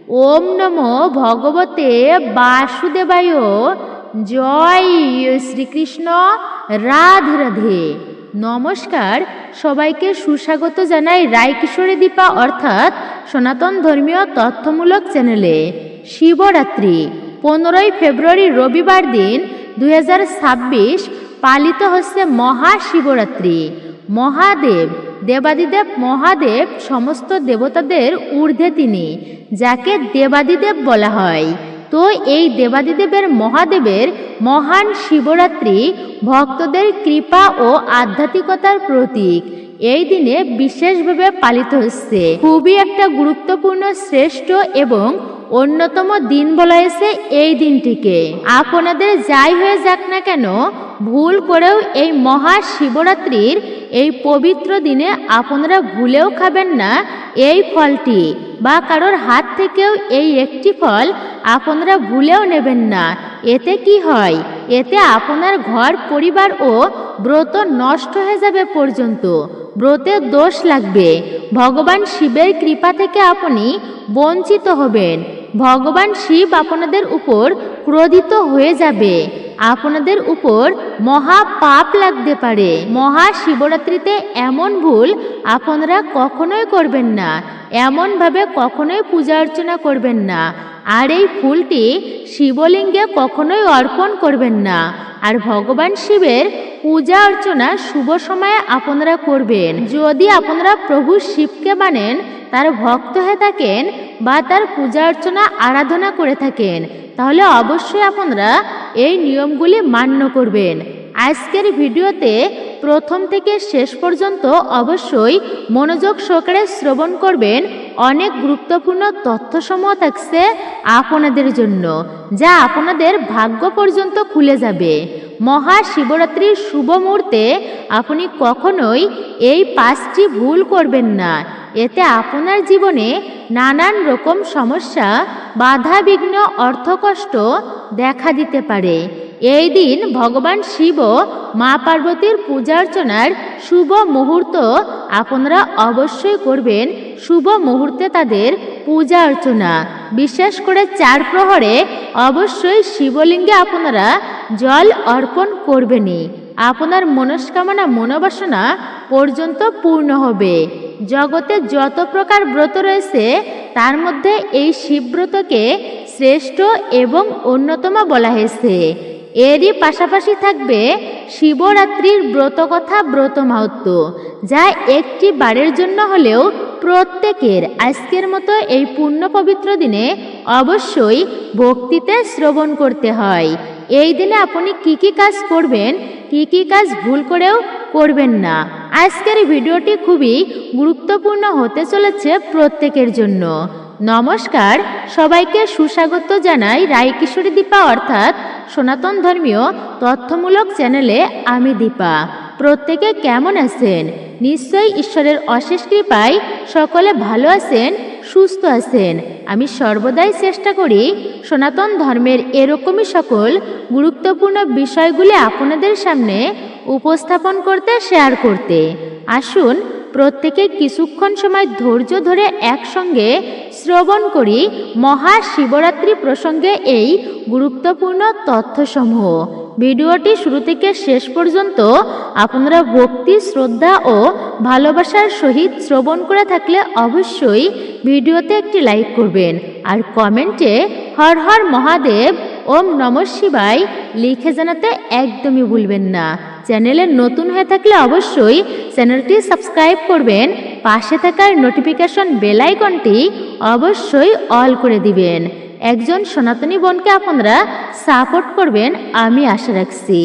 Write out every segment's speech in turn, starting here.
ওম নমো ভগবতে বাসুদেবায়। জয় শ্রীকৃষ্ণ। রাধে রাধে। নমস্কার, সবাইকে সুস্বাগত জানাই রায়কিশোরী দীপা অর্থাৎ সনাতন ধর্মীয় তথ্যমূলক চ্যানেলে। শিবরাত্রি 15ই ফেব্রুয়ারি রবিবার দিন 2026 পালিত হচ্ছে মহাশিবরাত্রি। মহাদেব, দেবাদিদেব মহাদেব সমস্ত দেবতাদের ঊর্ধ্বে তিনি, যাকে দেবাদিদেব বলা হয়। তো এই দেবাদিদেবের মহাদেবের মহান শিবরাত্রি ভক্তদের কৃপা ও আধ্যাত্মিকতার প্রতীক। এই দিনে বিশেষভাবে পালিত হচ্ছে। খুবই একটা গুরুত্বপূর্ণ, শ্রেষ্ঠ এবং অন্যতম দিন বলা হয়েছে এই দিনটিকে। আপনাদের যাই হয়ে যাক না কেন, ভুল করেও এই মহাশিবরাত্রির এই পবিত্র দিনে আপনারা ভুলেও খাবেন না এই ফলটি, বা কারোর হাত থেকেও এই একটি ফল আপনারা ভুলেও নেবেন না। এতে কি হয়? এতে আপনার ঘর পরিবার ও ব্রত নষ্ট হয়ে যাবে, পর্যন্ত ব্রতের দোষ লাগবে। ভগবান শিবের কৃপা থেকে আপনি বঞ্চিত হবেন। ভগবান শিব আপনাদের উপর ক্রোধিত হয়ে যাবে। আপনাদের উপর মহা পাপ লাগতে পারে। মহাশিবরাত্রিতে এমন ভুল আপনারা কখনোই করবেন না। এমনভাবে কখনোই পূজা অর্চনা করবেন না। আর এই ফুলটি শিবলিঙ্গে কখনোই অর্পণ করবেন না। আর ভগবান শিবের পূজা অর্চনা শুভ সময়ে আপনারা করবেন। যদি আপনারা প্রভু শিবকে মানেন, তার ভক্ত হয়ে থাকেন বা তার পূজা অর্চনা আরাধনা করে থাকেন, তাহলে অবশ্যই আপনারা এই নিয়মগুলি মান্য করবেন। আজকের ভিডিওতে প্রথম থেকে শেষ পর্যন্ত অবশ্যই মনোযোগ সহকারে শ্রবণ করবেন। অনেক গুরুত্বপূর্ণ তথ্যসমূহ থাকছে আপনাদের জন্য, যা আপনাদের ভাগ্য পর্যন্ত খুলে যাবে। মহাশিবরাত্রির শুভ মুহূর্তে আপনি কখনোই এই 5টি ভুল করবেন না। এতে আপনার জীবনে নানান রকম সমস্যা, বাধা বিঘ্ন, অর্থকষ্ট দেখা দিতে পারে। এই দিন ভগবান শিব ও মা পার্বতীর পূজা অর্চনার শুভ মুহূর্ত আপনারা অবশ্যই করবেন। শুভ মুহূর্তে তাদের পূজা অর্চনা, বিশেষ করে 4 প্রহরে অবশ্যই শিবলিঙ্গে আপনারা জল অর্পণ করবেনই। আপনার মনস্কামনা, মনোবাসনা পর্যন্ত পূর্ণ হবে। জগতে যত প্রকার ব্রত রয়েছে, তার মধ্যে এই শিবব্রতকে শ্রেষ্ঠ এবং অন্যতম বলা হয়েছে। এরই পাশাপাশি থাকবে শিবরাত্রির ব্রত কথা, ব্রত মাহাত্ম্য, যা একটি বারের জন্য হলেও প্রত্যেকের আজকের মতো এই পূর্ণ পবিত্র দিনে অবশ্যই ভক্তিতে শ্রবণ করতে হয়। এই দিনে আপনি কি কি কাজ করবেন, কি কি কাজ ভুল করেও করবেন না। আজকের ভিডিওটি খুবই গুরুত্বপূর্ণ হতে চলেছে প্রত্যেকের জন্য। নমস্কার, সবাইকে সুস্বাগত জানাই রায়কিশোরী দীপা অর্থাৎ সনাতন ধর্মীয় তথ্যমূলক চ্যানেলে। আমি দীপা। প্রত্যেকে কেমন আছেন? নিশ্চয়ই ঈশ্বরের অশেষ কৃপায় সকলে ভালো আছেন, সুস্থ আছেন। আমি সর্বদাই চেষ্টা করি সনাতন ধর্মের এরকমই সকল গুরুত্বপূর্ণ বিষয়গুলি আপনাদের সামনে উপস্থাপন করতে, শেয়ার করতে। আসুন প্রত্যেকে কিছুক্ষণ সময় ধৈর্য ধরে একসঙ্গে শ্রবণ করি মহাশিবরাত্রি প্রসঙ্গে এই গুরুত্বপূর্ণ তথ্যসমূহ। ভিডিওটি শুরু থেকে শেষ পর্যন্ত আপনারা ভক্তি, শ্রদ্ধা ও ভালোবাসার সহিত শ্রবণ করে থাকলে অবশ্যই ভিডিওতে একটি লাইক করবেন। আর কমেন্টে হর হর মহাদেব, ওম নমঃ শিবায় লিখে জানাতে একদমই ভুলবেন না। চ্যানেলে নতুন হয়ে থাকলে অবশ্যই চ্যানেলটি সাবস্ক্রাইব করবেন। পাশে থাকার নোটিফিকেশন বেল আইকনটি অবশ্যই অল করে দিবেন। একজন সনাতনী বোনকে আপনারা সাপোর্ট করবেন, আমি আশা রাখছি।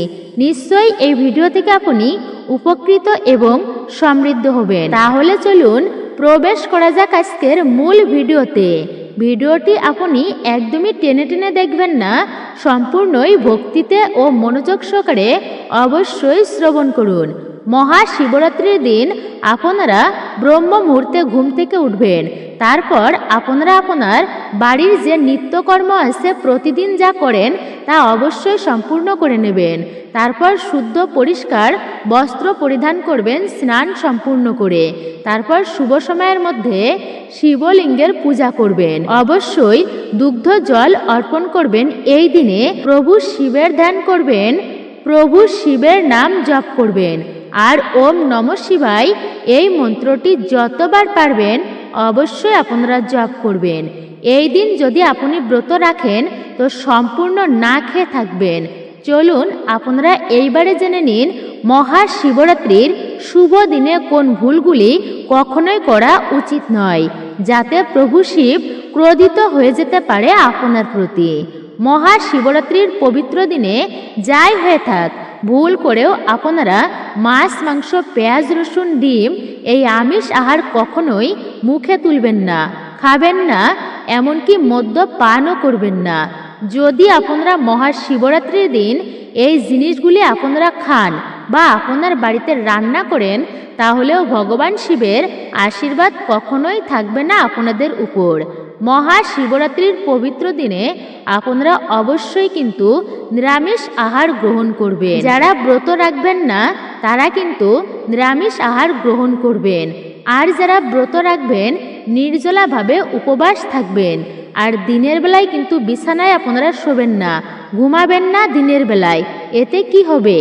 নিশ্চয়ই এই ভিডিও থেকে আপনি উপকৃত এবং সমৃদ্ধ হবেন। তাহলে চলুন প্রবেশ করা যাক আজকের মূল ভিডিওতে। ভিডিওটি আপনি একদমই টেনে টেনে দেখবেন না, সম্পূর্ণই ভক্তিতে ও মনোযোগ সহকারে অবশ্যই শ্রবণ করুন। মহাশিবরাত্রির দিন আপনারা ব্রহ্ম মুহূর্তে ঘুম থেকে উঠবেন। তারপর আপনারা আপনার বাড়ির যে নিত্যকর্ম আছে প্রতিদিন যা করেন তা অবশ্যই সম্পূর্ণ করে নেবেন। তারপর শুদ্ধ পরিষ্কার বস্ত্র পরিধান করবেন স্নান সম্পূর্ণ করে। তারপর শুভ সময়ের মধ্যে শিবলিঙ্গের পূজা করবেন। অবশ্যই দুগ্ধ জল অর্পণ করবেন। এই দিনে প্রভু শিবের ধ্যান করবেন, প্রভু শিবের নাম জপ করবেন। আর ওম নমঃ শিবায় এই মন্ত্রটি যতবার পারবেন অবশ্যই আপনারা জপ করবেন। এই দিন যদি আপনি ব্রত রাখেন তো সম্পূর্ণ না খেয়ে থাকবেন। চলুন আপনারা এইবারে জেনে নিন মহাশিবরাত্রির শুভ দিনে কোন ভুলগুলি কখনোই করা উচিত নয়, যাতে প্রভু শিব ক্রোধিত হয়ে যেতে পারে আপনার প্রতি। মহাশিবরাত্রির পবিত্র দিনে যাই হয়ে থাক, ভুল করেও আপনারা মাছ, মাংস, পেঁয়াজ, রসুন, ডিম এই আমিষ আহার কখনোই মুখে তুলবেন না, খাবেন না, এমনকি মদ্যপানও করবেন না। যদি আপনারা মহাশিবরাত্রির দিন এই জিনিসগুলি আপনারা খান বা আপনার বাড়িতে রান্না করেন, তাহলেও ভগবান শিবের আশীর্বাদ কখনোই থাকবে না আপনাদের উপর। মহাশিবরাত্রির পবিত্র দিনে আপনারা অবশ্যই কিন্তু নিরামিষ আহার গ্রহণ করবেন। যারা ব্রত রাখবেন না তারা কিন্তু নিরামিষ আহার গ্রহণ করবেন। আর যারা ব্রত রাখবেন নির্জলাভাবে উপবাস থাকবেন। আর দিনের বেলায় কিন্তু বিছানায় আপনারা শোবেন না, ঘুমাবেন না দিনের বেলায়। এতে কি হবে?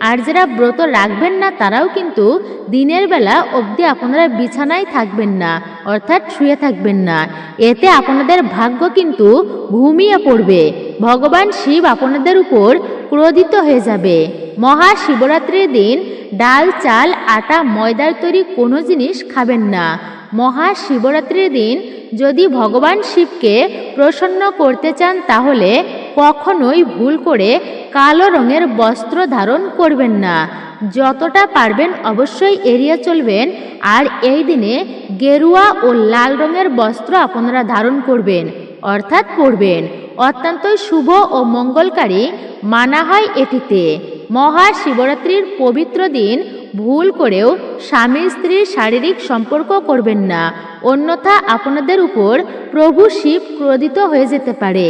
আর যারা ব্রত রাখবেন না তারাও কিন্তু দিনের বেলা অবধি আপনারা বিছানায় থাকবেন না, অর্থাৎ শুয়ে থাকবেন না। এতে আপনাদের ভাগ্য কিন্তু ঘুমিয়ে পড়বে। ভগবান শিব আপনাদের উপর ক্রোধিত হয়ে যাবে। মহাশিবরাত্রির দিন ডাল, চাল, আটা, ময়দার তৈরি কোনো জিনিস খাবেন না। মহাশিবরাত্রির দিন যদি ভগবান শিবকে প্রসন্ন করতে চান তাহলে কখনোই ভুল করে কালো রঙের বস্ত্র ধারণ করবেন না। যতটা পারবেন অবশ্যই এড়িয়ে চলবেন। আর এই দিনে গেরুয়া ও লাল রঙের বস্ত্র আপনারা ধারণ করবেন, অর্থাৎ পরবেন। অত্যন্তই শুভ ও মঙ্গলকারী মানা হয় এটিতে। মহাশিবরাত্রির পবিত্র দিন ভুল করেও স্বামী স্ত্রীর শারীরিক সম্পর্ক করবেন না, অন্যথা আপনাদের উপর প্রভু শিব ক্রোধিত হয়ে যেতে পারে।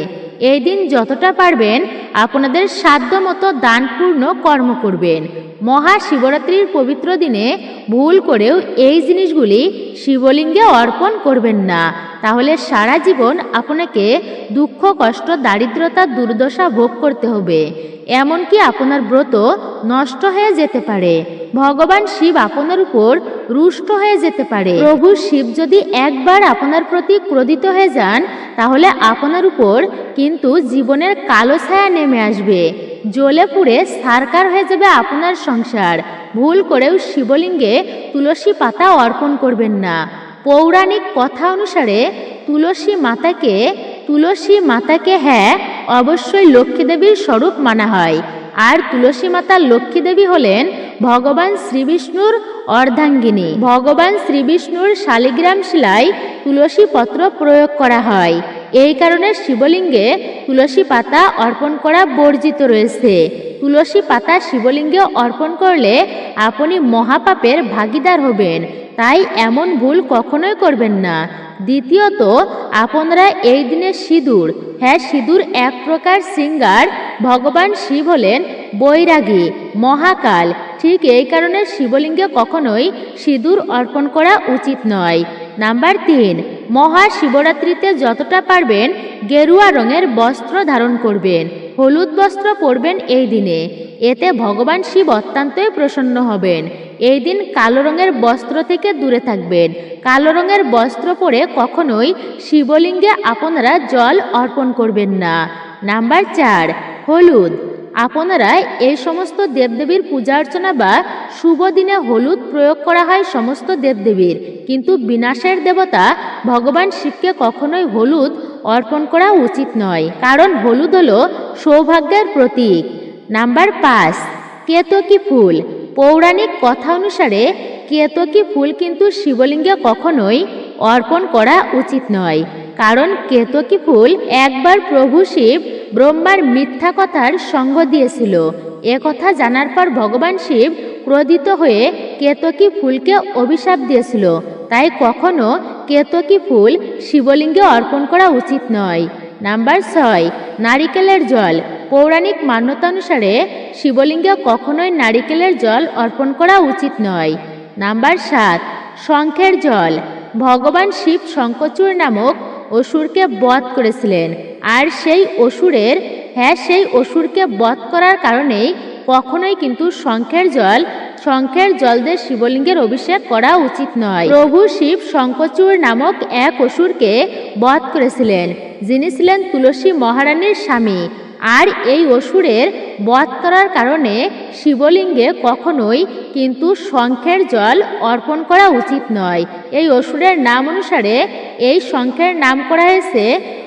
এই দিন যতটা পারবেন আপনাদের সাধ্যমতো দানপূর্ণ কর্ম করবেন। মহাশিবরাত্রির পবিত্র দিনে ভুল করেও এই জিনিসগুলি শিবলিঙ্গে অর্পণ করবেন না, তাহলে সারা জীবন আপনাকে দুঃখ, কষ্ট, দারিদ্রতা, দুর্দশা ভোগ করতে হবে। এমনকি আপনার ব্রত নষ্ট হয়ে যেতে পারে। ভগবান শিব আপনার উপর রুষ্ট হয়ে যেতে পারে। প্রভু শিব যদি একবার আপনার প্রতি ক্রোধিত হয়ে যান তাহলে আপনার উপর কিন্তু জীবনের কালো ছায়া নেমে আসবে। জ্বলে পুড়ে ছারখার হয়ে যাবে আপনার সংসার। ভুল করেও শিবলিঙ্গে তুলসী পাতা অর্পণ করবেন না। পৌরাণিক কথা অনুসারে তুলসী মাতাকে অবশ্যই লক্ষ্মী দেবীর স্বরূপ মানা হয়। আর তুলসী মাতা লক্ষ্মী দেবী হলেন ভগবান শ্রীবিষ্ণুর অর্ধাঙ্গিনী। ভগবান শ্রীবিষ্ণুর শালিগ্রাম শিলায় তুলসী পত্র প্রয়োগ করা হয়। এই কারণে শিবলিঙ্গে তুলসী পাতা অর্পণ করা বর্জিত রয়েছে। তুলসী পাতা শিবলিঙ্গে অর্পণ করলে আপনি মহাপাপের ভাগীদার হবেন, তাই এমন ভুল কখনোই করবেন না। দ্বিতীয়ত, আপনারা এই দিনে সিঁদুর, সিঁদুর এক প্রকার শৃঙ্গার। ভগবান শিব হলেন বৈরাগী, মহাকাল। ঠিক এই কারণে শিবলিঙ্গে কখনোই সিঁদুর অর্পণ করা উচিত নয়। নাম্বার 3, মহাশিবরাত্রিতে যতটা পারবেন গেরুয়া রঙের বস্ত্র ধারণ করবেন, হলুদ বস্ত্র পরবেন এই দিনে। এতে ভগবান শিব অত্যন্তই প্রসন্ন হবেন। এই দিন কালো রঙের বস্ত্র থেকে দূরে থাকবেন। কালো রঙের বস্ত্র পরে কখনোই শিবলিঙ্গে আপনারা জল অর্পণ করবেন না। নাম্বার 4, হলুদ। আপনারা এই সমস্ত দেবদেবীর পূজা অর্চনা বা শুভ দিনে হলুদ প্রয়োগ করা হয় সমস্ত দেবদেবীর, কিন্তু বিনাশের দেবতা ভগবান শিবকে কখনোই হলুদ অর্পণ করা উচিত নয়, কারণ হলুদ হলো সৌভাগ্যের প্রতীক। নাম্বার 5, কেতকী ফুল। পৌরাণিক কথা অনুসারে কেতকী ফুল কিন্তু শিবলিঙ্গে কখনোই অর্পণ করা উচিত নয়, কারণ কেতকী ফুল একবার প্রভু শিব ব্রহ্মার মিথ্যা কথার সঙ্গ দিয়েছিল। কথা জানার পর ভগবান শিব ক্রোধিত হয়ে কেতকী ফুলকে অভিশাপ দিয়েছিল। তাই কখনো কেতকী ফুল শিবলিঙ্গে অর্পণ করা উচিত নয়। নাম্বার 6, নারিকেলের জল। পৌরাণিক মান্যতা অনুসারে শিবলিঙ্গে কখনোই নারিকেলের জল অর্পণ করা উচিত নয়। নাম্বার 7, শঙ্খের জল। ভগবান শিব শঙ্খচূড় নামক অসুরকে বধ করেছিলেন, আর সেই অসুরকে বধ করার কারণেই কখনোই কিন্তু শঙ্খের জল দিয়ে শিবলিঙ্গের অভিষেক করা উচিত নয়। প্রভু শিব শঙ্খচূড় নামক এক অসুরকে বধ করেছিলেন, যিনি ছিলেন তুলসী মহারানীর স্বামী। আর এই অসুরের বধ করার কারণে শিবলিঙ্গে কখনোই কিন্তু শঙ্খের জল অর্পণ করা উচিত নয়। এই অসুরের নাম অনুসারে এই শঙ্খের নাম করা হয়েছে,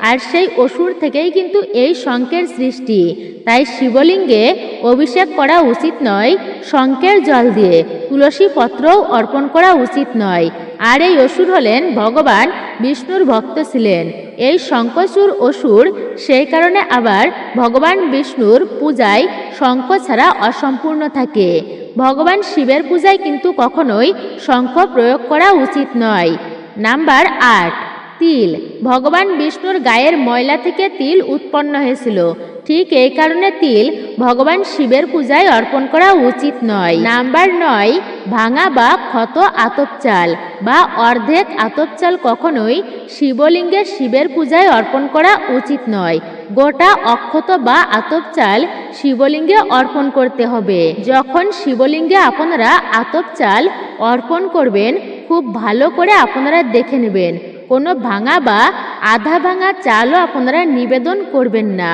আর সেই অসুর থেকেই কিন্তু এই শঙ্খের সৃষ্টি। তাই শিবলিঙ্গে অভিষেক করা উচিত নয় শঙ্খের জল দিয়ে। তুলসী পত্রও অর্পণ করা উচিত নয়। আর এই অসুর হলেন ভগবান বিষ্ণুর ভক্ত ছিলেন। এই শঙ্খচূড় অসুর, সেই কারণে আবার ভগবান বিষ্ণুর পূজায় শঙ্খ ছাড়া অসম্পূর্ণ থাকে। ভগবান শিবের পূজায় কিন্তু কখনোই শঙ্খ প্রয়োগ করা উচিত নয়। নাম্বার 8, তিল। ভগবান বিষ্ণুর গায়ের ময়লা থেকে তিল উৎপন্ন হয়েছিল, ঠিক এই কারণে তিল ভগবান শিবের পূজায় অর্পণ করা উচিত নয়। নাম্বার 9, ভাঙা বা ক্ষত আতপ চাল বা অর্ধেক আতপ চাল কখনোই শিবলিঙ্গে শিবের পূজায় অর্পণ করা উচিত নয়। গোটা অক্ষত বা আতপ চাল শিবলিঙ্গে অর্পণ করতে হবে। যখন শিবলিঙ্গে আপনারা আতপ চাল অর্পণ করবেন, খুব ভালো করে আপনারা দেখে নেবেন, কোনো ভাঙা বা আধা ভাঙা চালও আপনারা নিবেদন করবেন না।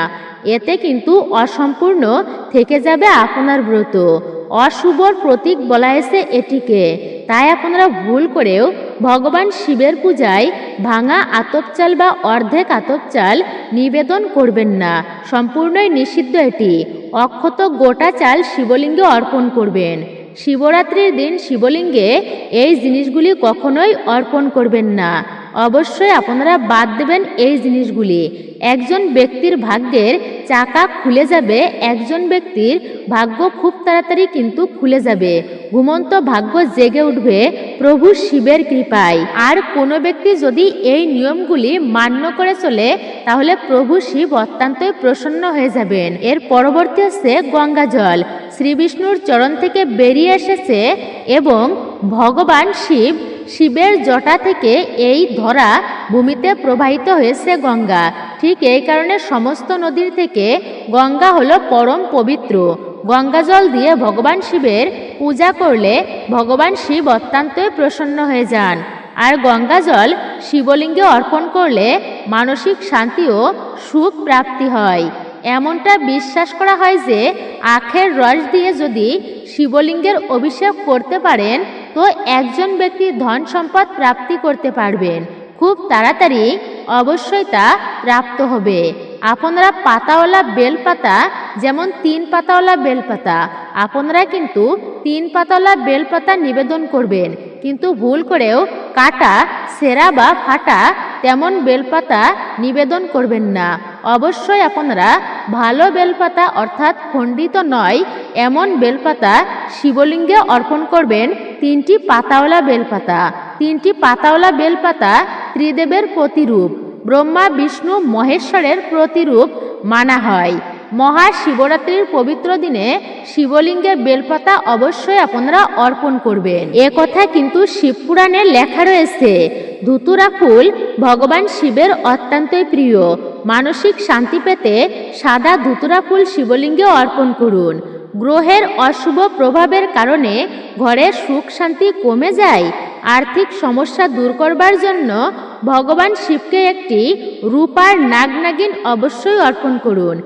এতে কিন্তু অসম্পূর্ণ থেকে যাবে আপনার ব্রত। অশুভর প্রতীক বলা হয়েছে এটিকে। তাই আপনারা ভুল করেও ভগবান শিবের পূজায় ভাঙা আতপ চাল বা অর্ধেক আতপ চাল নিবেদন করবেন না। সম্পূর্ণই নিষিদ্ধ এটি। অক্ষত গোটা চাল শিবলিঙ্গে অর্পণ করবেন। শিবরাত্রির দিন শিবলিঙ্গে এই জিনিসগুলি কখনোই অর্পণ করবেন না। অবশ্যই আপনারা বাদ দেবেন এই জিনিসগুলি। একজন ব্যক্তির ভাগ্যের চাকা খুলে যাবে, একজন ব্যক্তির ভাগ্য খুব তাড়াতাড়ি কিন্তু খুলে যাবে। ঘুমন্ত ভাগ্য জেগে উঠবে প্রভু শিবের কৃপায়। আর কোনো ব্যক্তি যদি এই নিয়মগুলি মান্য করে চলে, তাহলে প্রভু শিব অত্যন্তই প্রসন্ন হয়ে যাবেন। এর পরবর্তী হচ্ছে গঙ্গা জল। শ্রী বিষ্ণুর চরণ থেকে বেরিয়ে এসেছে এবং ভগবান শিবের জটা থেকে এই ধরা ভূমিতে প্রবাহিত হয়েছে গঙ্গা। ঠিক এই কারণে সমস্ত নদীর থেকে গঙ্গা হলো পরম পবিত্র। গঙ্গা জল দিয়ে ভগবান শিবের পূজা করলে ভগবান শিব অত্যন্তই প্রসন্ন হয়ে যান। আর গঙ্গা জল শিবলিঙ্গে অর্পণ করলে মানসিক শান্তি ও সুখ প্রাপ্তি হয়। এমনটা বিশ্বাস করা হয় যে আখের রস দিয়ে যদি শিবলিঙ্গের অভিষেক করতে পারেন, তো একজন ব্যক্তি ধন সম্পদ প্রাপ্তি করতে পারবেন। খুব তাড়াতাড়ি অবশ্যই তা প্রাপ্ত হবে। আপনারা পাতাওয়ালা বেলপাতা, যেমন 3 পাতাওয়ালা বেলপাতা, আপনারা কিন্তু 3 পাতাওয়ালা বেলপাতা নিবেদন করবেন, কিন্তু ভুল করেও কাটা, সেরা বা ফাটা তেমন বেলপাতা নিবেদন করবেন না। অবশ্যই আপনারা ভালো বেলপাতা, অর্থাৎ খণ্ডিত নয় এমন বেলপাতা শিবলিঙ্গে অর্পণ করবেন। 3টি পাতাওয়ালা বেলপাতা। 3টি পাতাওয়ালা বেলপাতা ত্রিদেবের প্রতিরূপ, ব্রহ্মা বিষ্ণু মহেশ্বরের প্রতিরূপ মানা হয়। মহাশিবরাত্রির পবিত্র দিনে শিবলিঙ্গে বেলপাতা অবশ্যই আপনারা অর্পণ করবেন। এ কথা কিন্তু শিবপুরাণে লেখা রয়েছে। ধুতুরা ফুল ভগবান শিবের অত্যন্তই প্রিয়। মানসিক শান্তি পেতে সাদা ধুতুরা ফুল শিবলিঙ্গে অর্পণ করুন। গ্রহের অশুভ প্রভাবের কারণে ঘরে সুখ শান্তি কমে যায়। আর্থিক সমস্যা দূর করবার জন্য ভগবান শিবকে একটি রূপার নাগনাগিন অবশ্যই অর্পণ করুন।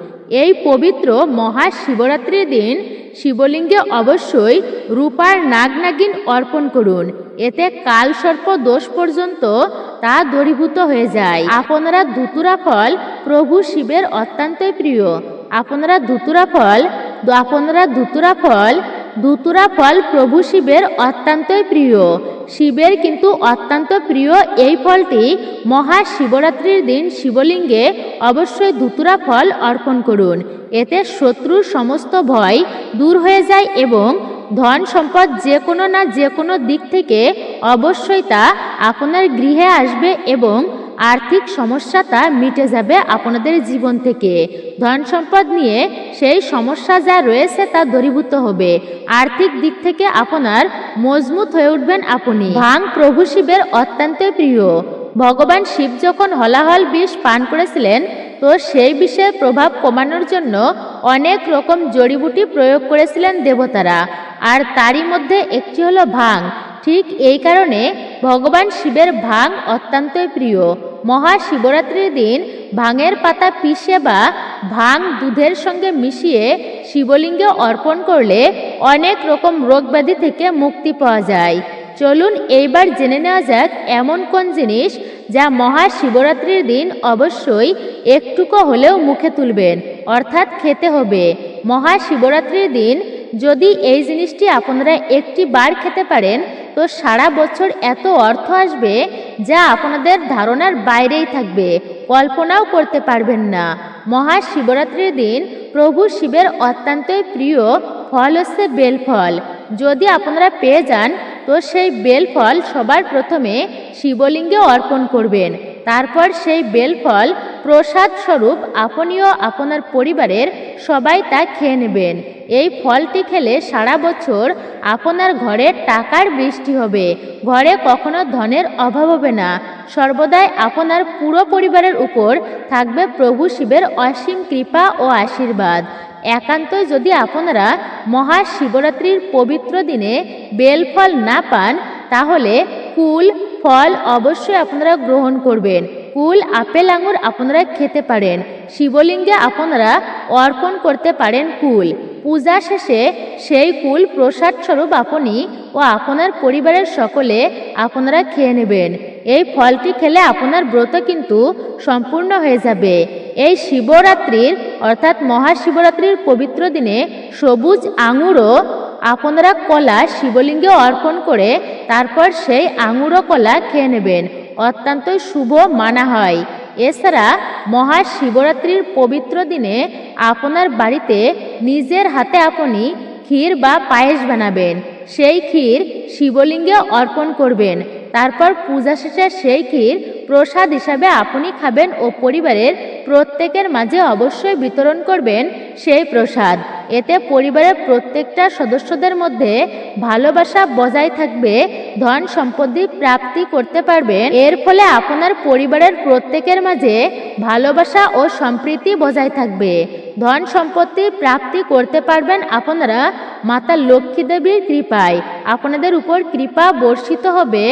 এই পবিত্র মহাশিবরাত্রির দিন শিবলিঙ্গে অবশ্যই রূপার নাগনাগিন অর্পণ করুন। এতে কালসর্প দোষ পর্যন্ত তা দূরীভূত হয়ে যায়। আপনারা ধুতুরা ফল প্রভু শিবের অত্যন্তই প্রিয়। আপনারা ধুতুরা ফল প্রভু শিবের অত্যন্তই প্রিয়। শিবের কিন্তু অত্যন্ত প্রিয় এই ফলটি মহাশিবরাত্রির দিন শিবলিঙ্গে অবশ্যই ধুতুরা ফল অর্পণ করুন। এতে শত্রুর সমস্ত ভয় দূর হয়ে যায় এবং ধন সম্পদ যে কোনো না যে কোনো দিক থেকে অবশ্যই তা আপনার গৃহে আসবে এবং আর্থিক সমস্যাটা মিটে যাবে আপনাদের জীবন থেকে। ধন সম্পদ নিয়ে সেই সমস্যা যা রয়েছে তা দূরীভূত হবে। আর্থিক দিক থেকে আপনার মজবুত হয়ে উঠবেন আপনি। ভাং প্রভু শিবের অত্যন্ত প্রিয়। ভগবান শিব যখন হলাহল বিষ পান করেছিলেন তো সেই বিষের প্রভাব কমানোর জন্য অনেক রকম জড়িবুটি প্রয়োগ করেছিলেন দেবতারা, আর তারই মধ্যে একটি হলো ভাং। ঠিক এই কারণে ভগবান শিবের ভাং অত্যন্তই প্রিয়। মহাশিবরাত্রির দিন ভাঙের পাতা পিষে বা ভাং দুধের সঙ্গে মিশিয়ে শিবলিঙ্গে অর্পণ করলে অনেক রকম রোগ ব্যাধি থেকে মুক্তি পাওয়া যায়। চলুন এইবার জেনে নেওয়া যাক এমন কোন জিনিস যা মহাশিবরাত্রির দিন অবশ্যই একটুকু হলেও মুখে তুলবেন, অর্থাৎ খেতে হবে। মহাশিবরাত্রির দিন যদি এই জিনিসটি আপনারা একটি বার খেতে পারেন তো সারা বছর এত অর্থ আসবে যা আপনাদের ধারণার বাইরেই থাকবে, কল্পনাও করতে পারবেন না। মহাশিবরাত্রির দিন প্রভু শিবের অত্যন্তই প্রিয় ফল হচ্ছে বেলফল। যদি আপনারা পেয়ে যান তো সেই বেলফল সবার প্রথমে শিবলিঙ্গে অর্পণ করবেন। তারপর সেই বেলফল প্রসাদ স্বরূপ আপনিও আপনার পরিবারের সবাই তা খেয়ে নেবেন। এই ফলটি খেলে সারা বছর আপনার ঘরে টাকার বৃষ্টি হবে, ঘরে কখনো ধনের অভাব হবে না। সর্বদাই আপনার পুরো পরিবারের উপর থাকবে প্রভু শিবের অসীম কৃপা ও আশীর্বাদ। একান্তই যদি আপনারা মহাশিবরাত্রির পবিত্র দিনে বেলফল না পান তাহলে কুল ফল অবশ্যই আপনারা গ্রহণ করবেন। কুল আপেল আঙুর আপনারা খেতে পারেন। শিবলিঙ্গে আপনারা অর্পণ করতে পারেন কুল। পূজা শেষে সেই কুল প্রসাদ স্বরূপ আপনি ও আপনার পরিবারের সকলে আপনারা খেয়ে নেবেন। এই ফলটি খেলে আপনার ব্রত কিন্তু সম্পূর্ণ হয়ে যাবে। এই শিবরাত্রির অর্থাৎ মহাশিবরাত্রির পবিত্র দিনে সবুজ আঙুরও আপনারা কলা শিবলিঙ্গে অর্পণ করে তারপর সেই আঙুর ও কলা খেয়ে নেবেন, অত্যন্তই শুভ মানা হয়। এছাড়া মহাশিবরাত্রির পবিত্র দিনে আপনার বাড়িতে নিজের হাতে আপনি ক্ষীর বা পায়েস বানাবেন। সেই ক্ষীর শিবলিঙ্গে অর্পণ করবেন। তারপর পূজা শেষে সেই ক্ষীর প্রসাদ হিসাবে আপনি খাবেন ও পরিবারের প্রত্যেকের মাঝে অবশ্যই বিতরণ করবেন সেই প্রসাদ। এতে পরিবারের প্রত্যেকটা সদস্যদের মধ্যে ভালোবাসা বজায় থাকবে, ধন সম্পত্তি প্রাপ্তি করতে পারবেন। এর ফলে আপনার পরিবারের প্রত্যেকের মাঝে ভালোবাসা ও সম্প্রীতি বজায় থাকবে। ধন সম্পত্তি প্রাপ্তি করতে পারবেন আপনারা মাতা লক্ষ্মী দেবীর কৃপায়। আপনাদের উপর কৃপা বর্ষিত হবে।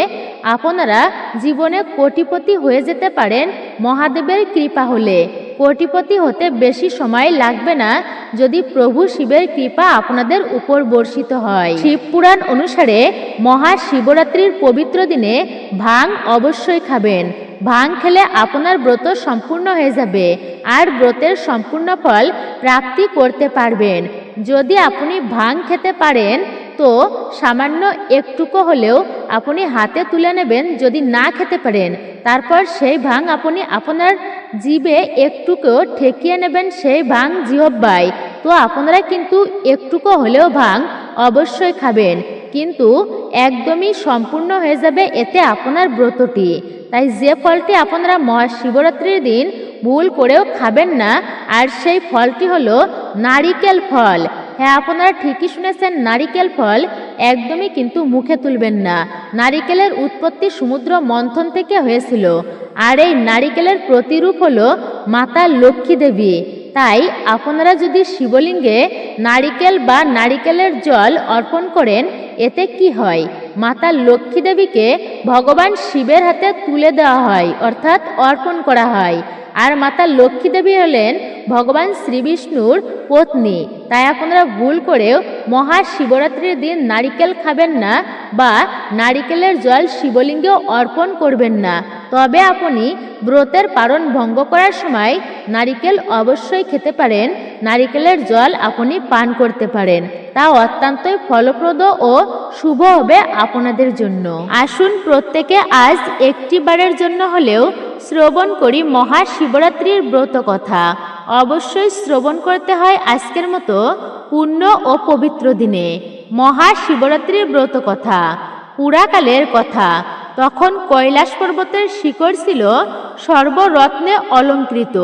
আপনারা জীবনে কোটিপতি হয়ে যেতে পারেন মহাদেবের কৃপা হলে। কোটিপতি হতে বেশি সময় লাগবে না যদি প্রভু শিবের কৃপা আপনাদের উপর বর্ষিত হয়। শিবপুরাণ অনুসারে মহাশিবরাত্রির পবিত্র দিনে ভাং অবশ্যই খাবেন। ভাং খেলে আপনার ব্রত সম্পূর্ণ হয়ে যাবে আর ব্রতের সম্পূর্ণ ফল প্রাপ্তি করতে পারবেন। যদি আপনি ভাং খেতে পারেন তো সামান্য একটুকু হলেও আপনি হাতে তুলে নেবেন। যদি না খেতে পারেন তারপর সেই ভাং আপনি আপনার জিভে একটুকু ঠেকিয়ে নেবেন, সেই ভাং জিহ্বায়। তো আপনারা কিন্তু একটুকু হলেও ভাং অবশ্যই খাবেন, কিন্তু একদমই সম্পূর্ণ হয়ে যাবে এতে আপনার ব্রতটি। তাই যে ফলটি আপনারা মহাশিবরাত্রির দিন ভুল করেও খাবেন না, আর সেই ফলটি হলো নারিকেল ফল। হ্যাঁ, আপনারা ঠিকই শুনেছেন, নারিকেল ফল একদমই কিন্তু মুখে তুলবেন না। নারিকেলের উৎপত্তি সমুদ্র মন্থন থেকে হয়েছিল, আর এই নারিকেলের প্রতিরূপ হলো মাতা লক্ষ্মী দেবী। তাই আপনারা যদি শিবলিঙ্গে নারিকেল বা নারিকেলের জল অর্পণ করেন এতে কি হয়, মাতা লক্ষ্মী দেবীকে ভগবান শিবের হাতে তুলে দেওয়া হয়, অর্থাৎ অর্পণ করা হয়। আর মাতা লক্ষ্মী দেবী হলেন ভগবান শ্রীবিষ্ণুর পত্নী। তাই আপনারা ভুল করেও মহাশিবরাত্রির দিন নারিকেল খাবেন না বা নারিকেলের জল শিবলিঙ্গে অর্পণ করবেন না। তবে আপনি ব্রতের পারণ ভঙ্গ করার সময় নারিকেল অবশ্যই খেতে পারেন, নারিকেলের জল আপনি পান করতে পারেন। তা অত্যন্তই ফলপ্রদ ও শুভ হবে আপনাদের জন্য। আসুন প্রত্যেকে আজ একটি বারের জন্য হলেও শ্রবণ করি মহাশিবরাত্রির ব্রত কথা। অবশ্যই শ্রবণ করতে হয় আজকের মতো পুণ্য ও পবিত্র দিনে। মহাশিবরাত্রির ব্রত কথা। পুরাকালের কথা, তখন কৈলাস পর্বতের শিখর ছিল সর্বরত্নে অলঙ্কৃত,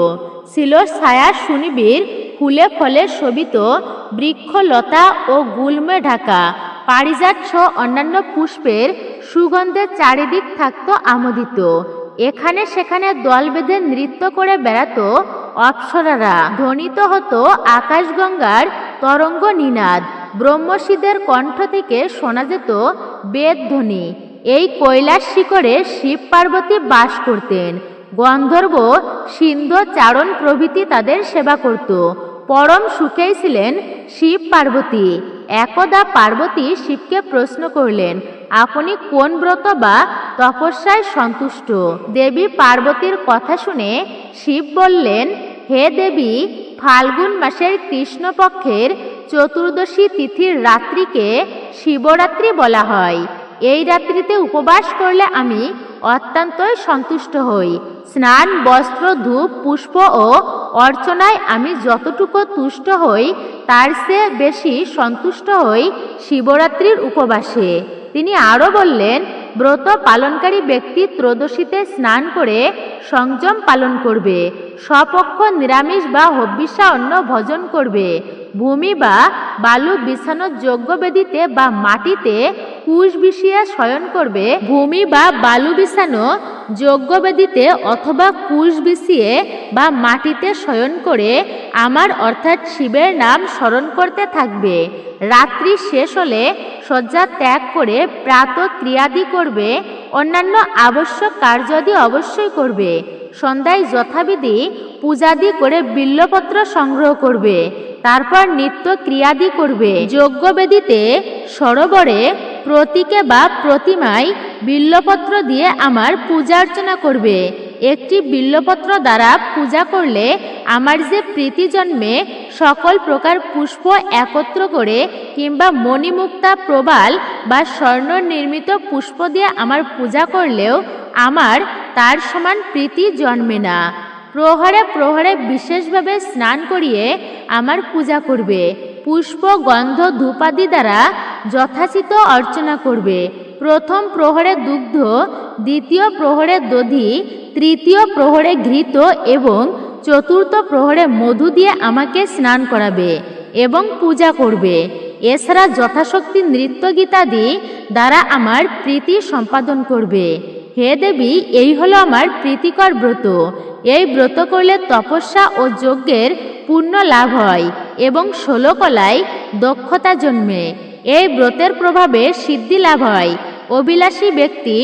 ছিল ছায়া সুনিবিড়, ফুলে ফলে শোভিত, বৃক্ষলতা ও গুল্মে ঢাকা, পারিজাত সহ অন্যান্য পুষ্পের সুগন্ধে চারিদিক থাকত আমোদিত। এখানে সেখানে দল বেঁধে নৃত্য করে বেড়াতো অপ্সরারা, ধ্বনিত হতো আকাশগঙ্গার তরঙ্গ নিনাদ, ব্রহ্মশিদের কণ্ঠ থেকে শোনা যেত বেদধ্বনি। এই কৈলাস শিখরে শিব পার্বতী বাস করতেন। গন্ধর্ব, সিন্ধ, চারণ প্রভৃতি তাদের সেবা করত। পরম সুখেই ছিলেন শিব পার্বতী। একদা পার্বতী শিবকে প্রশ্ন করলেন, আপনি কোন ব্রত বা তপস্যায় সন্তুষ্ট? দেবী পার্বতীর কথা শুনে শিব বললেন, হে দেবী, ফাল্গুন মাসের কৃষ্ণপক্ষের চতুর্দশী তিথির রাত্রিকে শিবরাত্রি বলা হয়। এই রাত্রিতে উপবাস করলে আমি অত্যন্তই সন্তুষ্ট হই। স্নান, বস্ত্র, ধূপ, পুষ্প ও অর্চনায় আমি যতটুকু তুষ্ট হই তার চেয়ে বেশি সন্তুষ্ট হই শিবরাত্রির উপবাসে। তিনি আরও বললেন, ব্রত পালনকারী ব্যক্তি ত্রয়োদশীতে স্নান করে সংযম পালন করবে, স্বপক্ষ নিরামিষ বা হবিষ্যা অন্ন ভোজন করবে, ভূমি বা বালু বিছানো যজ্ঞবেদীতে বা মাটিতে কুশ বিছিয়ে শয়ন করবে, ভূমি বা বালু বিছানো যজ্ঞবেদীতে অথবা কুশ বিছিয়ে বা মাটিতে শয়ন করে আমার অর্থাৎ শিবের নাম স্মরণ করতে থাকবে। রাত্রি শেষ হলে শয্যা ত্যাগ করে প্রাত ক্রিয়াদি করবে, অন্যান্য আবশ্যক কার্যাদি অবশ্যই করবে। সন্ধ্যায় যথাবিধি পূজাদি করে বিল্বপত্র সংগ্রহ করবে, তারপর নিত্য ক্রিয়াদি করবে। যজ্ঞবেদীতে, সরোবরে, প্রতীকে বা প্রতিমায় বিল্বপত্র দিয়ে আমার পূজা অর্চনা করবে। একটি বিল্বপত্র দ্বারা পূজা করলে আমার যে প্রীতি জন্মে, সকল প্রকার পুষ্প একত্র করে কিংবা মণিমুক্তা, প্রবাল বা স্বর্ণ নির্মিত পুষ্প দিয়ে আমার পূজা করলেও আমার তার সমান প্রীতি জন্মে না। প্রহরে প্রহরে বিশেষভাবে স্নান করিয়ে আমার পূজা করবে। পুষ্প, গন্ধ, ধূপাদি দ্বারা যথাচিত অর্চনা করবে। প্রথম প্রহরে দুগ্ধ, দ্বিতীয় প্রহরে দধি, তৃতীয় প্রহরে ঘৃত এবং চতুর্থ প্রহরে মধু দিয়ে আমাকে স্নান করাবে এবং পূজা করবে। এছাড়া যথাশক্তি নৃত্য গীতাদি দ্বারা আমার প্রীতি সম্পাদন করবে। হে দেবী, এই হলো আমার প্রীতিকর ব্রত। এই ব্রত করলে তপস্যা ও যজ্ঞের পুণ্য লাভ হয় এবং 16 কলায় দক্ষতা জন্মে। এই ব্রতের প্রভাবে সিদ্ধি লাভ হয়। অভিলাষী ব্যক্তি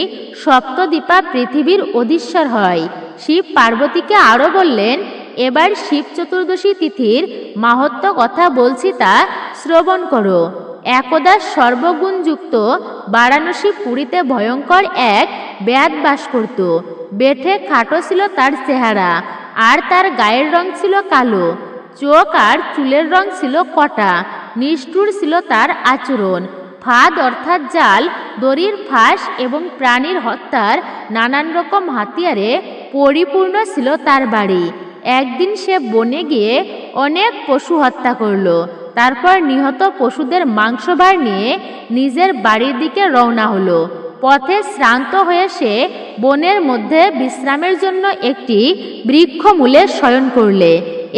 সপ্তদ্বীপা পৃথিবীর অধীশ্বর হয়। শিব পার্বতীকে আরও বললেন, এবার শিব চতুর্দশী তিথির মাহাত্ম্য কথা বলছি, তা শ্রবণ করো। একদা সর্বগুণযুক্ত বারাণসী পুরীতে ভয়ঙ্কর এক ব্যাধ বাস করত। বেঠে খাটো ছিল তার চেহারা, আর তার গায়ের রং ছিল কালো। চোখ আর চুলের রং ছিল কটা। নিষ্ঠুর ছিল তার আচরণ। ফাঁদ অর্থাৎ জাল, দড়ির ফাঁস এবং প্রাণীর হত্যার নানান রকম হাতিয়ারে পরিপূর্ণ ছিল তার বাড়ি। একদিন সে বনে গিয়ে অনেক পশু হত্যা করল। তারপর নিহত পশুদের মাংসভার নিয়ে নিজের বাড়ির দিকে রওনা হলো। পথে শ্রান্ত হয়ে সে বনের মধ্যে বিশ্রামের জন্য একটি বৃক্ষমূলে শয়ন করলে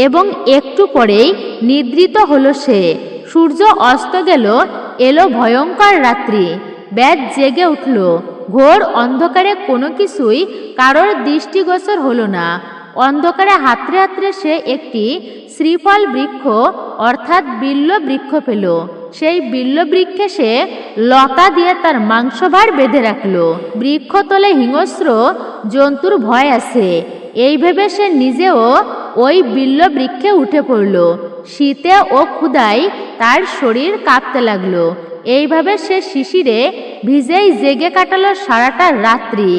এবং একটু পরেই নিদ্রিত হলো সে। সূর্য অস্ত গেল, এলো ভয়ঙ্কর রাত্রি। ব্যাধ জেগে উঠল। ঘোর অন্ধকারে কোনো কিছুই কারোর দৃষ্টিগোচর হলো না। অন্ধকারে হাতড়ে হাতড়ে সে একটি শ্রীফল বৃক্ষ অর্থাৎ বিল্ব বৃক্ষ পেল। সেই বিল্ব বৃক্ষে সে লতা দিয়ে তার মাংসভার বেঁধে রাখল। বৃক্ষতলে হিংস্র জন্তুর ভয় আছে, এই ভেবে সে নিজেও ওই বিল্ব বৃক্ষে উঠে পড়ল। শীতে ও ক্ষুধায় তার শরীর কাঁপতে লাগলো। এইভাবে সে শিশিরে ভিজেই জেগে কাটালো সারাটা রাত্রি।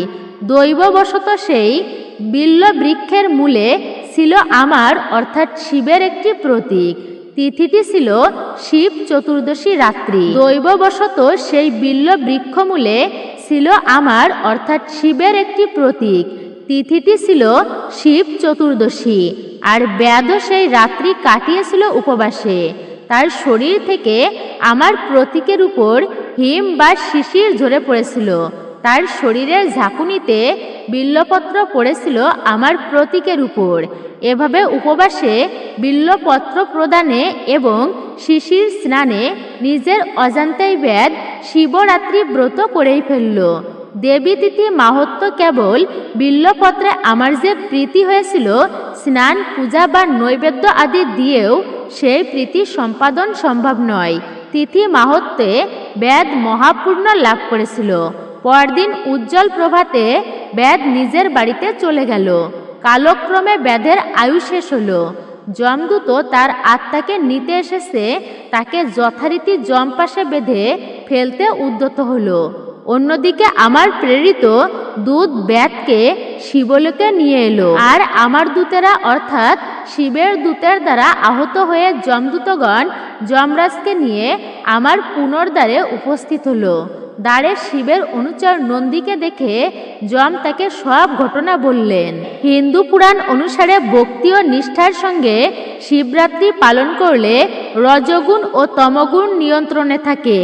দৈববশত সেই বিল্ব বৃক্ষের মূলে ছিল আমার অর্থাৎ শিবের একটি প্রতীক। তিথিটি ছিল শিব চতুর্দশী রাত্রি। দৈববশত সেই বিল্ব বৃক্ষমূলে ছিল আমার অর্থাৎ শিবের একটি প্রতীক। তিথিটি ছিল শিব চতুর্দশী। আর ব্যাধ সেই রাত্রি কাটিয়েছিল উপবাসে। তার শরীর থেকে আমার প্রতীকের উপর হিম বা শিশির ঝরে পড়েছিল। তার শরীরের ঝাঁকুনিতে বিল্লপত্র পড়েছিল আমার প্রতীকের উপর। এভাবে উপবাসে, বিল্লপত্র প্রদানে এবং শিশির স্নানে নিজের অজান্তেই ব্যাধ শিবরাত্রি ব্রত করেই ফেলল। দেবী তিথি মাহাত্ম্য কেবল বিল্লপত্রে আমার যে প্রীতি হয়েছিল, স্নান, পূজা বা নৈবেদ্য আদি দিয়েও সেই প্রীতি সম্পাদন সম্ভব নয়। তিথি মাহাত্ম্যে ব্যাধ মহাপূর্ণ লাভ করেছিল। পরদিন উজ্জ্বল প্রভাতে ব্যাধ নিজের বাড়িতে চলে গেল। কালক্রমে ব্যাধের আয়ু শেষ হলো। যমদূত তার আত্মাকে নিতে এসেছে, তাকে যথারীতি যমপাশে বেঁধে ফেলতে উদ্যত হলো। অন্যদিকে আমার প্রেরিত দূত ব্যাধকে শিবলোকে নিয়ে এলো, আর আমার দূতেরা অর্থাৎ শিবের দূতের দ্বারা আহত হয়ে যমদূতগণ যমরাজকে নিয়ে আমার পুনর্দ্বারে উপস্থিত হলো। দ্বারে শিবের অনুচর নন্দীকে দেখে যম তাকে সব ঘটনা বললেন। হিন্দু পুরাণ অনুসারে ভক্তি ও নিষ্ঠার সঙ্গে শিবরাত্রি পালন করলে রজগুণ ও তমগুণ নিয়ন্ত্রণে থাকে।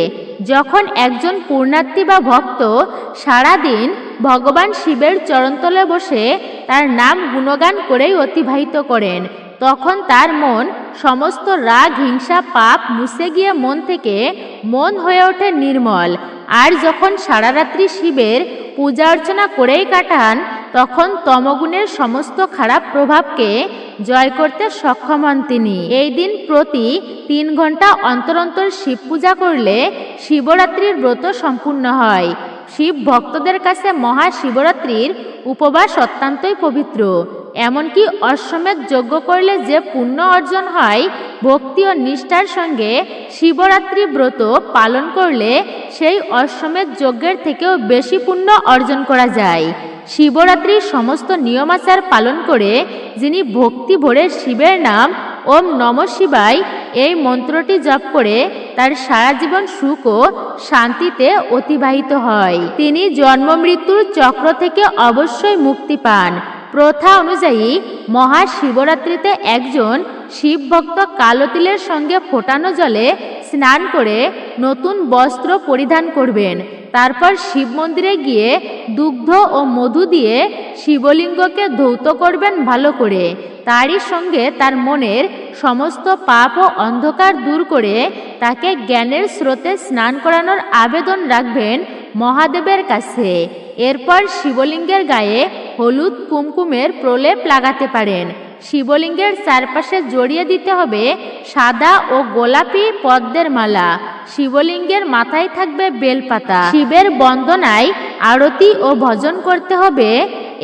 যখন একজন পুণ্যার্থী বা ভক্ত সারাদিন ভগবান শিবের চরণতলে বসে তার নাম গুণগান করেই অতিবাহিত করেন, তখন তার মন সমস্ত রাগ, হিংসা, পাপ মুছে গিয়ে মন হয়ে ওঠে নির্মল। আর যখন সারা রাত্রি শিবের পূজা অর্চনা করেই কাটান, তখন তমগুণের সমস্ত খারাপ প্রভাবকে জয় করতে সক্ষম হন তিনি। এই দিন প্রতি 3 ঘন্টা অন্তর অন্তর শিব পূজা করলে শিবরাত্রির ব্রত সম্পূর্ণ হয়। শিব ভক্তদের কাছে মহাশিবরাত্রির উপবাস অত্যন্তই পবিত্র। এমনকি অশ্বমেধ যজ্ঞ করলে যে পুণ্য অর্জন হয়, ভক্তি ও নিষ্ঠার সঙ্গে শিবরাত্রি ব্রত পালন করলে সেই অশ্বমেধ যজ্ঞের থেকেও বেশি পুণ্য অর্জন করা যায়। শিবরাত্রির সমস্ত নিয়মাচার পালন করে যিনি ভক্তি ভরে শিবের নাম ওম নমঃ শিবায় এই মন্ত্রটি জপ করে তার সারা জীবন সুখ ও শান্তিতে অতিবাহিত হয়, তিনি জন্ম মৃত্যুর চক্র থেকে অবশ্যই মুক্তি পান। প্রথা অনুযায়ী মহাশিবরাত্রিতে একজন শিব ভক্ত কালো তিলের সঙ্গে ফোটানো জলে স্নান করে নতুন বস্ত্র পরিধান করবেন। তারপর শিব মন্দিরে গিয়ে দুগ্ধ ও মধু দিয়ে শিবলিঙ্গকে ধৌত করবেন ভালো করে। তারই সঙ্গে তার মনের সমস্ত পাপ ও অন্ধকার দূর করে তাকে জ্ঞানের স্রোতে স্নান করানোর আবেদন রাখবেন মহাদেবের কাছে। এরপর শিবলিঙ্গের গায়ে হলুদ কুমকুমের প্রলেপ লাগাতে পারেন। শিবলিঙ্গের চারপাশে জড়িয়ে দিতে হবে সাদা ও গোলাপি পদ্মের মালা। শিবলিঙ্গের মাথায় থাকবে বেলপাতা। শিবের বন্দনায় আরতি ও ভজন করতে হবে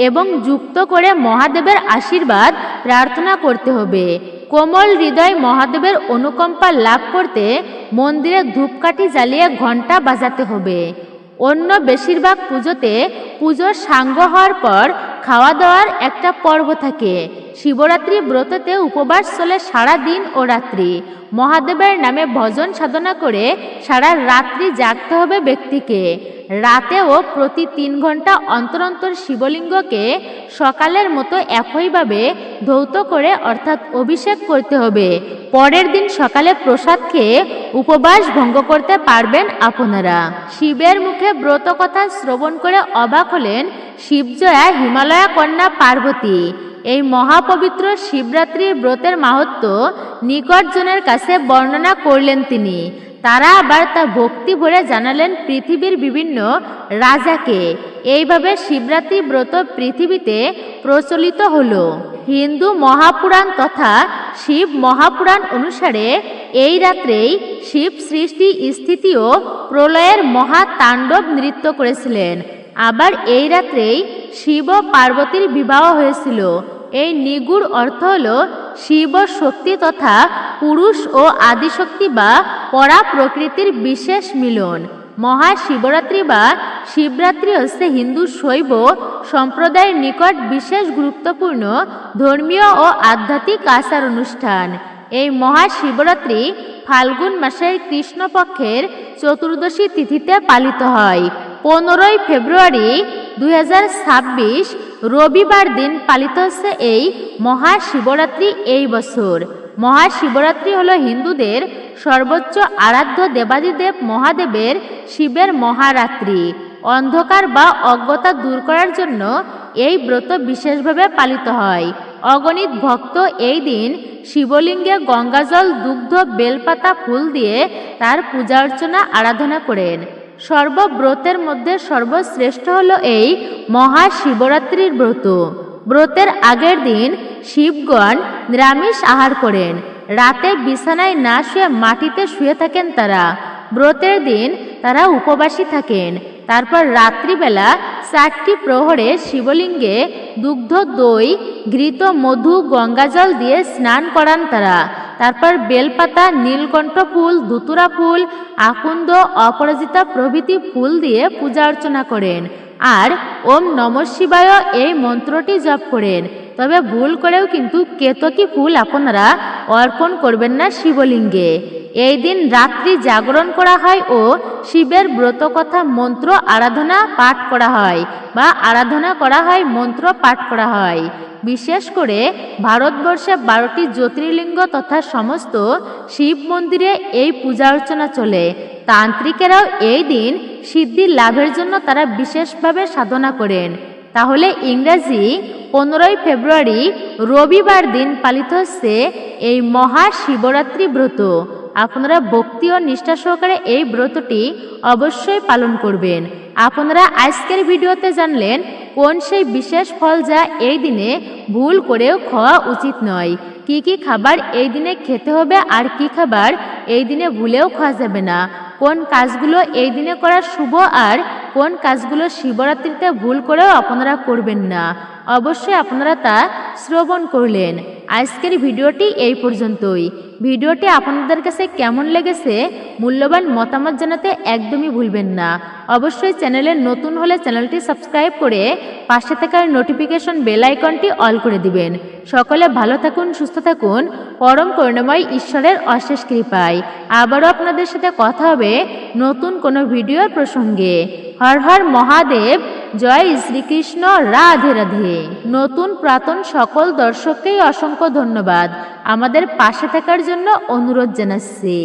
এবং যুক্ত করে মহাদেবের আশীর্বাদ প্রার্থনা করতে হবে। কোমল হৃদয় মহাদেবের অনুকম্পা লাভ করতে মন্দিরে ধূপকাঠি জ্বালিয়ে ঘণ্টা বাজাতে হবে। অন্য বেশিরভাগ পুজোতে পুজো সাঙ্গ হওয়ার পর খাওয়া দাওয়ার একটা পর্ব থাকে। শিবরাত্রি ব্রততে উপবাস চলে সারা দিন ও রাত্রি। মহাদেবের নামে ভজন সাধনা করে সারা রাত্রি জাগতে হবে ব্যক্তিকে। রাতেও প্রতি 3 ঘন্টা অন্তর অন্তর শিবলিঙ্গকে সকালের মতো একইভাবে ধৌত করে অর্থাৎ অভিষেক করতে হবে। পরের দিন সকালে প্রসাদ খেয়ে উপবাস ভঙ্গ করতে পারবেন আপনারা। শিবের মুখে ব্রত কথা শ্রবণ করে অবাক হলেন শিবজয়া হিমালয়া কন্যা পার্বতী। এই মহাপবিত্র শিবরাত্রির ব্রতের মাহাত্ম্য নিকটজনের কাছে বর্ণনা করলেন তিনি। তারা আবার তা ভক্তি ভরে জানালেন পৃথিবীর বিভিন্ন রাজাকে। এইভাবে শিবরাত্রি ব্রত পৃথিবীতে প্রচলিত হলো। হিন্দু মহাপুরাণ তথা শিব মহাপুরাণ অনুসারে এই রাত্রেই শিব সৃষ্টি, স্থিতি ও প্রলয়ের মহাতাণ্ডব নৃত্য করেছিলেন। আবার এই রাত্রেই শিব ও পার্বতীর বিবাহ হয়েছিল। এই নিগুড় অর্থ হল শিব শক্তি তথা পুরুষ ও আদিশক্তি বা পরা প্রকৃতির বিশেষ মিলন। মহাশিবরাত্রি বা শিবরাত্রি হচ্ছে হিন্দু শৈব সম্প্রদায়ের নিকট বিশেষ গুরুত্বপূর্ণ ধর্মীয় ও আধ্যাত্মিক আচার অনুষ্ঠান। এই মহাশিবরাত্রি ফাল্গুন মাসের কৃষ্ণপক্ষের চতুর্দশী তিথিতে পালিত হয়। 15ই ফেব্রুয়ারি 2026 রবিবার দিন পালিত হচ্ছে এই মহাশিবরাত্রি। এই বছর মহাশিবরাত্রি হলো হিন্দুদের সর্বোচ্চ আরাধ্য দেবাদিদেব মহাদেবের শিবের মহারাত্রি। অন্ধকার বা অজ্ঞতা দূর করার জন্য এই ব্রত বিশেষভাবে পালিত হয়। অগণিত ভক্ত এই দিন শিবলিঙ্গে গঙ্গাজল, দুগ্ধ, বেলপাতা, ফুল দিয়ে তার পূজা অর্চনা আরাধনা করেন। সর্বব্রতের মধ্যে সর্বশ্রেষ্ঠ হল এই মহাশিবরাত্রির ব্রত। ব্রতের আগের দিন শিবগণ নিরামিষ আহার করেন। রাতে বিছানায় না শুয়ে মাটিতে শুয়ে থাকেন তারা। ব্রতের দিন তারা উপবাসী থাকেন। তারপর রাত্রিবেলা 4টি প্রহরে শিবলিঙ্গে দুগ্ধ, দই, ঘৃত, মধু, গঙ্গাজল দিয়ে স্নান করান তারা। তারপর বেলপাতা, নীলকণ্ঠ ফুল, ধুতুরা ফুল, আকুন্দ, অপরাজিতা প্রভৃতি ফুল দিয়ে পূজা অর্চনা করেন আর ওম নমঃ শিবায় এই মন্ত্রটি জপ করেন। তবে ভুল করেও কিন্তু কেতকী ফুল আপনারা অর্পণ করবেন না শিবলিঙ্গে। এই দিন রাত্রি জাগরণ করা হয় ও শিবের ব্রতকথা মন্ত্র আরাধনা পাঠ করা হয় বা আরাধনা করা হয়, মন্ত্র পাঠ করা হয়। বিশেষ করে ভারতবর্ষে 12টি জ্যোতির্লিঙ্গ তথা সমস্ত শিব মন্দিরে এই পূজা অর্চনা চলে। তান্ত্রিকেরাও এই দিন সিদ্ধি লাভের জন্য তারা বিশেষভাবে সাধনা করেন। তাহলে ইংরাজি 15ই ফেব্রুয়ারি রবিবার দিন পালিত হচ্ছে এই মহাশিবরাত্রি ব্রত। আপনারা ভক্তি ও নিষ্ঠা সহকারে এই ব্রতটি অবশ্যই পালন করবেন। আপনারা আজকের ভিডিওতে জানলেন কোন সেই বিশেষ ফল যা এই দিনে ভুল করেও খাওয়া উচিত নয়। কি কি খাবার এই দিনে খেতে হবে আর কি খাবার এই দিনে ভুলেও খাওয়া যাবে না। কোন কাজগুলো এই দিনে করা শুভ আর কোন কাজগুলো শিবরাত্রিতে ভুল করেও আপনারা করবেন না। অবশ্যই আপনারা তা শ্রবণ করলেন। আজকের ভিডিওটি এই পর্যন্তই। ভিডিওটি আপনাদের কাছে কেমন লেগেছে মূল্যবান মতামত জানাতে একদমই ভুলবেন না। অবশ্যই চ্যানেলে নতুন হলে চ্যানেলটি সাবস্ক্রাইব করে পাশে থাকার নোটিফিকেশন বেল আইকনটি অল করে দিবেন। সকলে ভালো থাকুন, সুস্থ থাকুন, পরম করুণাময় ঈশ্বরের অশেষ কৃপায়। আবারও আপনাদের সাথে কথা হবে নতুন কোনো ভিডিওর প্রসঙ্গে। হর হর মহাদেব, জয় শ্রীকৃষ্ণ, রাধে রাধে। নতুন প্রাতন সকল দর্শককেই অসংখ্য ধন্যবাদ আমাদের পাশে থাকার জন্য অনুরোধ জানাচ্ছি।